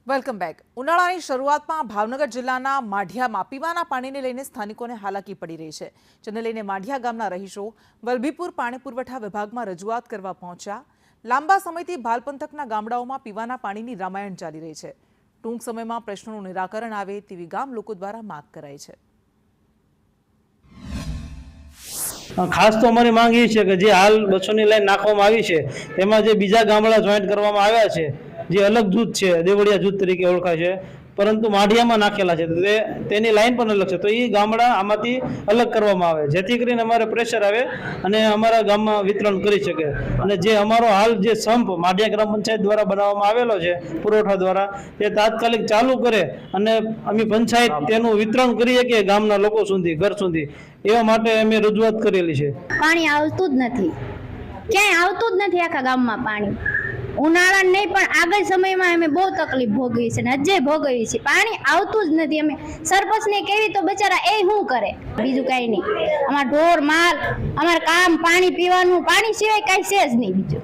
Welcome back. ઉનાળાની શરૂઆતમાં ભાવનગર જિલ્લાના માઢિયામાં પીવાના પાણીને લઈને સ્થાનિકોને હાલાકી પડી રહી છે, જેને લઈને માઢિયા ગામના રહીશો વલભીપુર પાણી પુરવઠા વિભાગમાં રજૂઆત કરવા પહોંચ્યા। લાંબા સમયથી ભાલ પંથકના ગામડાઓમાં પીવાના પાણીની રામાયણ ચાલી રહી છે। ટૂંક સમયમાં પ્રશ્નોનું નિરાકરણ આવે તેવી ગામ લોકો દ્વારા માંગ કરાઈ છે। खास तो अमारी मांग ये है कि जे हाल 200 ની લાઈન નાખવામાં આવી છે તેમાં જે બીજા ગામડા જોઈન્ટ કરવામાં આવ્યા છે, જે અલગ જૂથ છે, દેવળિયા જૂથ તરીકે ઓળખાય છે, પરંતુ માઢિયામાં નાખેલા છે, તેની લાઈન પણ અલગ છે, તો એ ગામડા આમાંથી અલગ કરવામાં આવે જેથી કરીને અમારે પ્રેશર આવે અને અમારા ગામમાં વિતરણ કરી શકે। અને જે અમારો હાલ જે સંપ માઢિયા ગ્રામ પંચાયત દ્વારા બનાવવામાં આવેલો છે પુરવઠા દ્વારા, તે તાત્કાલિક ચાલુ કરે અને અમે પંચાયત તેનું વિતરણ કરી શકીએ ગામના લોકો સુધી, ઘર સુધી, એવા માટે અમે રજૂઆત કરેલી છે। પાણી આવતું જ નથી, ક્યાંય આવતું જ નથી આખા ગામમાં પાણી। ઉનાળા નહીં પણ આગળ સમયમાં અમે બહુ તકલીફ ભોગવી છે ને હજે ભોગવી છે, પાણી આવતું જ નથી। અમે સરપંચને કેવી તો બચારા એ શું કરે, બીજું કાંઈ નહીં। અમારા ઢોર માલ, અમારે કામ પાણી પીવાનું, પાણી સિવાય કાંઈ છે જ નહીં બીજું।